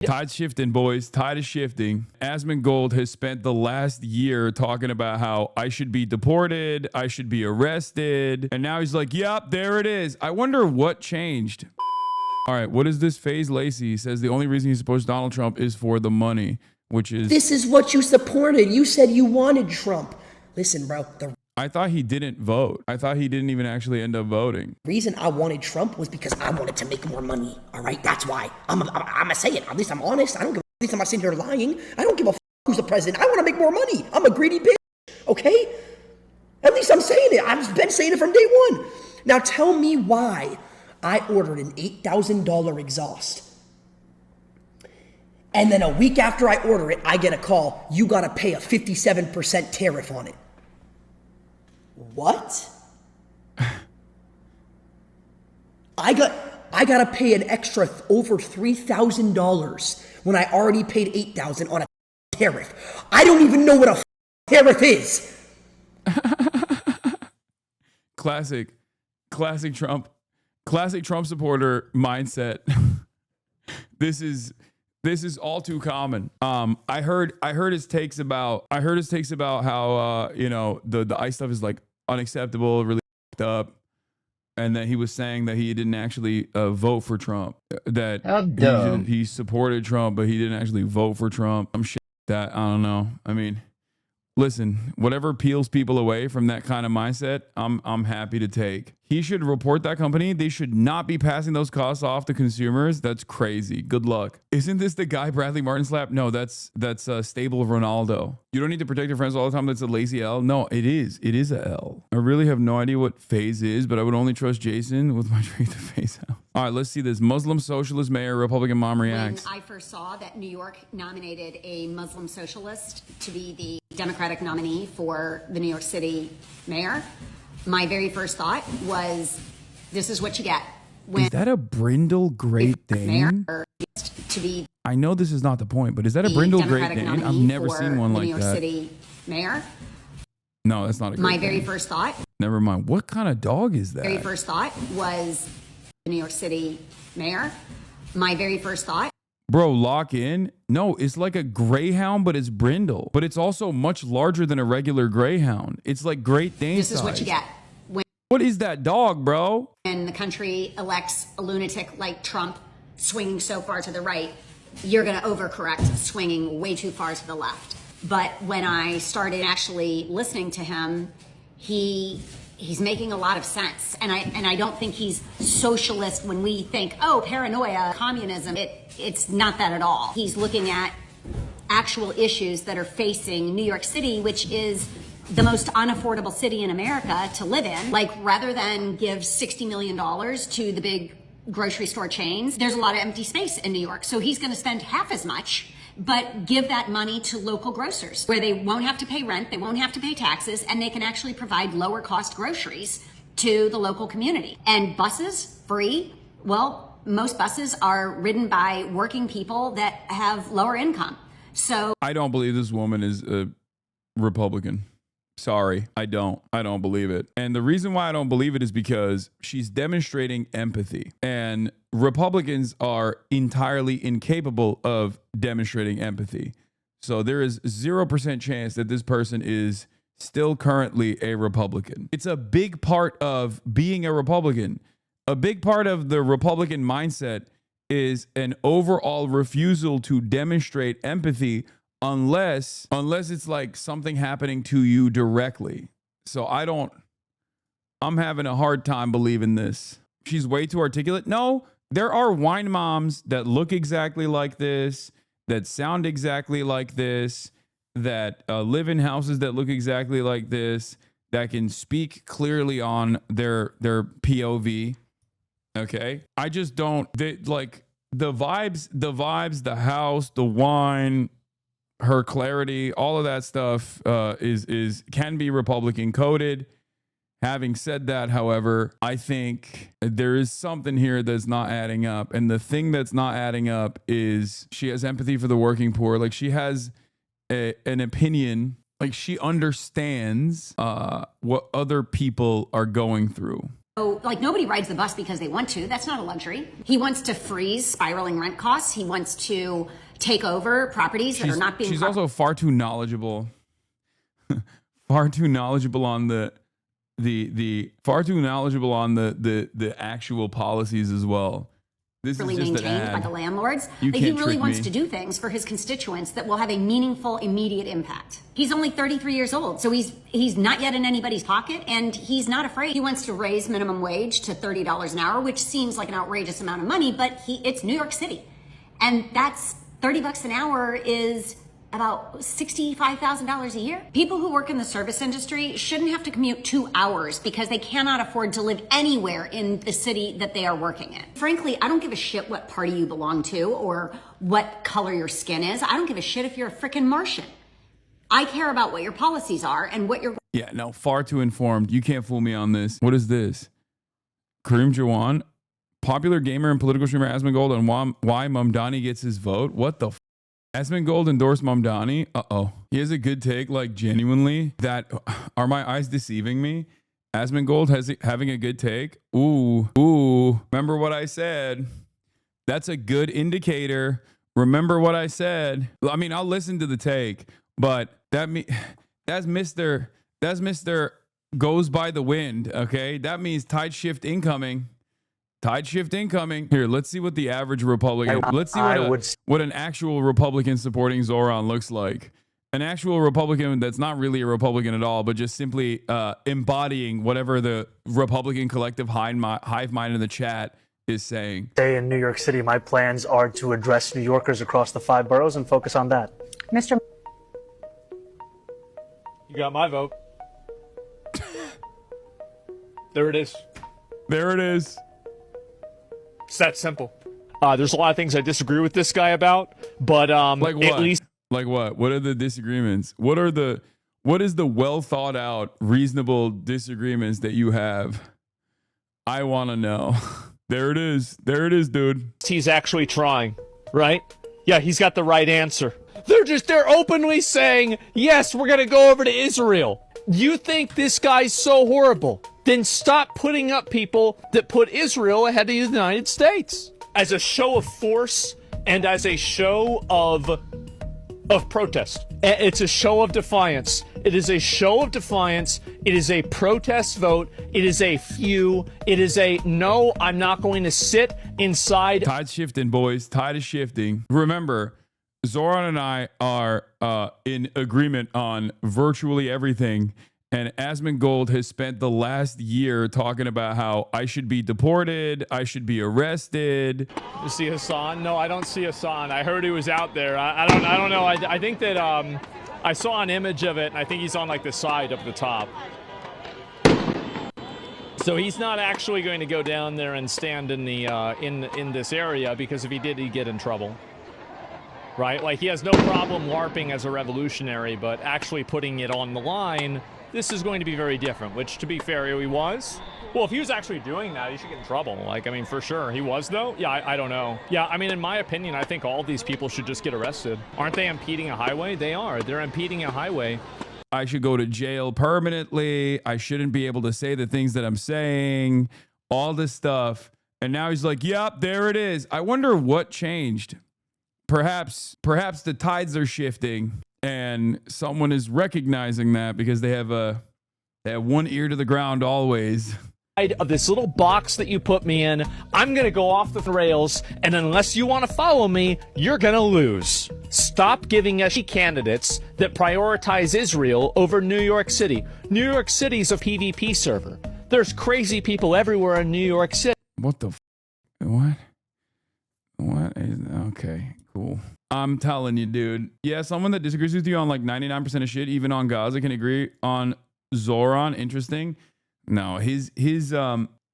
Tide shifting, boys. Tide is shifting. Asmongold has spent the last year talking about how I should be deported, I should be arrested, and now he's like, yep, there it is. I wonder what changed. All right, what is this? FaZe Lacey says the only reason he supports Donald Trump is for the money, which is... This is what you supported. You said you wanted Trump. Listen, bro, the I thought he didn't vote. I thought he didn't even actually end up voting. reason I wanted Trump was because I wanted to make more money. All right, that's why. I'm gonna say it. At least I'm honest. I don't give. At least I'm not sitting here lying. I don't give a who's the president. I want to make more money. I'm a greedy bitch. Okay. At least I'm saying it. I've been saying it from day one. Now tell me why I ordered an $8,000 exhaust, and then a week after I order it, I get a call. You gotta pay a 57% tariff on it. What? I gotta pay an extra over $3,000 when I already paid $8,000 on a tariff. I don't even know what a tariff is. Classic Trump supporter mindset. This is all too common. I heard his takes about how the ICE stuff is like unacceptable, really f***ed up, and that he was saying that he didn't actually vote for Trump. That he supported Trump, but he didn't actually vote for Trump. I'm shit that I don't know. I mean, listen, whatever peels people away from that kind of mindset, I'm happy to take. He should report that company. They should not be passing those costs off to consumers. That's crazy. Good luck. Isn't this the guy Bradley Martin slapped? No, that's Stable Ronaldo. You don't need to protect your friends all the time. That's a lazy L. No, it is. It is a L. I really have no idea what FaZe is, but I would only trust Jason with my trait to FaZe out. All right, let's see this. Muslim socialist mayor, Republican mom reacts. When I first saw that New York nominated a Muslim socialist to be the Democratic nominee for the New York City mayor, my very first thought was, this is what you get. When is that a Brindle Great Dane? To be I know this is not the point, but is that a Brindle Great Dane? I've never seen one like that. New York City mayor. No, that's not a Great My Dane. very first thought. Never mind. What kind of dog is that? Very first thought was the New York City mayor. My very first thought. Bro, lock in. No, it's like a greyhound, but it's brindle. But it's also much larger than a regular greyhound. It's like Great Dane This is size. what you get. What is that dog, bro? When the country elects a lunatic like Trump swinging so far to the right, you're going to overcorrect swinging way too far to the left. But when I started actually listening to him, he's making a lot of sense. And I don't think he's socialist when we think, oh, paranoia, communism. It's not that at all. He's looking at actual issues that are facing New York City, which is the most unaffordable city in America to live in. Like, rather than give $60 million to the big grocery store chains, there's a lot of empty space in New York. So he's going to spend half as much, but give that money to local grocers where they won't have to pay rent, they won't have to pay taxes, and they can actually provide lower cost groceries to the local community. And buses, free. Well, most buses are ridden by working people that have lower income. So I don't believe this woman is a Republican. Sorry, I don't believe it. And the reason why I don't believe it is because she's demonstrating empathy. And Republicans are entirely incapable of demonstrating empathy. So there is 0% chance that this person is still currently a Republican. It's a big part of being a Republican. A big part of the Republican mindset is an overall refusal to demonstrate empathy unless it's like something happening to you directly. So I'm having a hard time believing this. She's way too articulate. No, there are wine moms that look exactly like this, that sound exactly like this, that live in houses that look exactly like this, that can speak clearly on their POV. Okay. I just don't, like the vibes, the house, the wine, her clarity, all of that stuff can be Republican coded. Having said that, however, I think there is something here that's not adding up. And the thing that's not adding up is she has empathy for the working poor. Like, she has an opinion. Like, she understands what other people are going through. Like, nobody rides the bus because they want to. That's not a luxury. He wants to freeze spiraling rent costs. He wants to take over properties that are not being. She's also far too knowledgeable, far too knowledgeable on the actual policies as well. This really is just maintained by the landlords. That he really wants to do things for his constituents that will have a meaningful, immediate impact. He's only 33 years old, so he's not yet in anybody's pocket, and he's not afraid. He wants to raise minimum wage to $30 an hour, which seems like an outrageous amount of money, but it's New York City, and that's $30 an hour is about $65,000 a year. People who work in the service industry shouldn't have to commute 2 hours because they cannot afford to live anywhere in the city that they are working in. Frankly, I don't give a shit what party you belong to or what color your skin is. I don't give a shit if you're a freaking Martian. I care about what your policies are and what you're... Yeah, no, far too informed. You can't fool me on this. What is this? Kareem Jawan, popular gamer and political streamer Asmongold, and why Mamdani gets his vote? What the f? Asmongold endorsed Mamdani. Uh-oh. He has a good take, like, genuinely. Are my eyes deceiving me? Asmongold having a good take? Ooh. Remember what I said. That's a good indicator. Remember what I said. I mean, I'll listen to the take, but that's Mr. Goes by the wind, okay? That means tide shift incoming. Tide shift incoming. Here, let's see what the average Republican. Let's see what an actual Republican supporting Zohran looks like. An actual Republican that's not really a Republican at all, but just simply embodying whatever the Republican collective hive mind in the chat is saying. Stay in New York City. My plans are to address New Yorkers across the 5 boroughs and focus on that. Mr. You got my vote. There it is. There it is. It's that simple. There's a lot of things I disagree with this guy about, but like what? At least like what? What are the disagreements? What is the well thought out, reasonable disagreements that you have? I want to know. There it is. There it is, dude. he's actually trying, right? Yeah, he's got the right answer. They're openly saying, yes, we're gonna go over to Israel. You think this guy's so horrible? Then stop putting up people that put Israel ahead of the United States. As a show of force and as a show of protest. It's a show of defiance. It is a show of defiance. It is a protest vote. It is a few. It is a no, I'm not going to sit inside. Tide shifting, boys. Tide is shifting. Remember, Zohran and I are in agreement on virtually everything. And Asmongold has spent the last year talking about how I should be deported, I should be arrested. You see Hasan? No, I don't see Hasan. I heard he was out there. I don't know. I think that I saw an image of it, and I think he's on like the side up the top. So he's not actually going to go down there and stand in the in this area, because if he did, he'd get in trouble. Right? Like, he has no problem LARPing as a revolutionary, but actually putting it on the line, this is going to be very different, which, to be fair, he was. Well, if he was actually doing that, he should get in trouble. Like, I mean, for sure. He was, though? Yeah, I don't know. Yeah, I mean, in my opinion, I think all of these people should just get arrested. Aren't they impeding a highway? They are. They're impeding a highway. I should go to jail permanently. I shouldn't be able to say the things that I'm saying. All this stuff. And now he's like, yep, there it is. I wonder what changed. Perhaps the tides are shifting and someone is recognizing that, because they have one ear to the ground always. Of this little box that you put me in, I'm gonna go off the rails, and unless you want to follow me, you're gonna lose. Stop giving us candidates that prioritize Israel over New York City. New York City's a PvP server. There's crazy people everywhere in New York City. What the what? What is, okay, cool. I'm telling you, dude. Yeah, someone that disagrees with you on like 99% of shit, even on Gaza, can agree on Zohran. Interesting. No,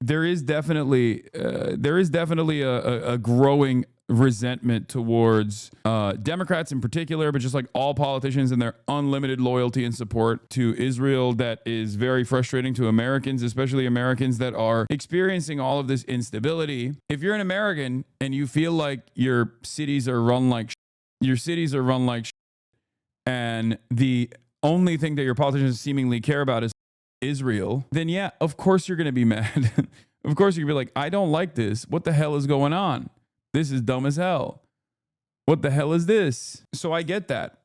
there is definitely a growing resentment towards Democrats in particular, but just like all politicians and their unlimited loyalty and support to Israel, that is very frustrating to Americans, especially Americans that are experiencing all of this instability. If you're an American and you feel like your cities are run like and the only thing that your politicians seemingly care about is Israel, then yeah, of course you're going to be mad. Of course you're going to be like, I don't like this. What the hell is going on? This is dumb as hell. What the hell is this? So I get that.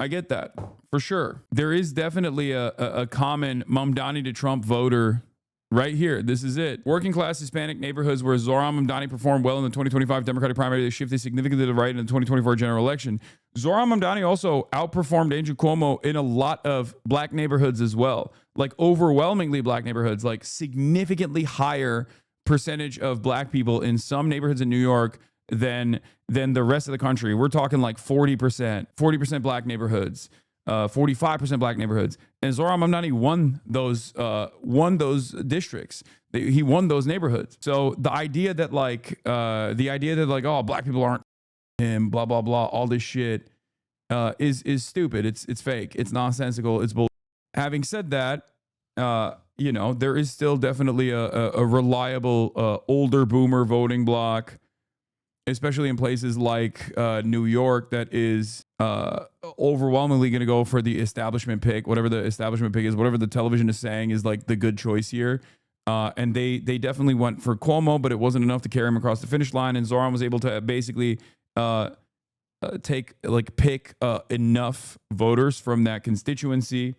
I get that for sure. There is definitely a common Mamdani to Trump voter right here. This is it. Working class Hispanic neighborhoods where Zohran Mamdani performed well in the 2025 Democratic primary, they shifted significantly to the right in the 2024 general election. Zohran Mamdani also outperformed Andrew Cuomo in a lot of black neighborhoods as well. Like overwhelmingly black neighborhoods, like significantly higher percentage of black people in some neighborhoods in New York than the rest of the country. We're talking like 40% black neighborhoods, 45% black neighborhoods. And Zohran Mamdani won those districts. He won those neighborhoods. So the idea that like oh, black people aren't him, blah blah blah, all this shit is stupid. It's fake. It's nonsensical. It's bull. Having said that, there is still definitely a reliable older boomer voting bloc, especially in places like New York, that is overwhelmingly going to go for the establishment pick, whatever the establishment pick is, whatever the television is saying is like the good choice here. And they definitely went for Cuomo, but it wasn't enough to carry him across the finish line. And Zohran was able to basically pick enough voters from that constituency.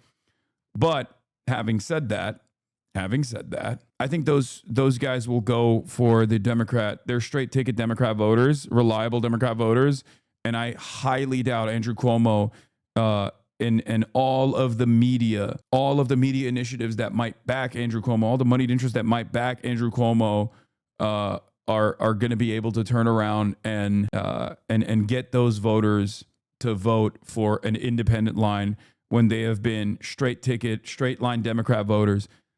But having said that, I think those guys will go for the Democrat. They're straight ticket Democrat voters, reliable Democrat voters. And I highly doubt Andrew Cuomo and all of the media initiatives that might back Andrew Cuomo, all the moneyed interests that might back Andrew Cuomo are going to be able to turn around and get those voters to vote for an independent line when they have been straight ticket, straight line Democrat voters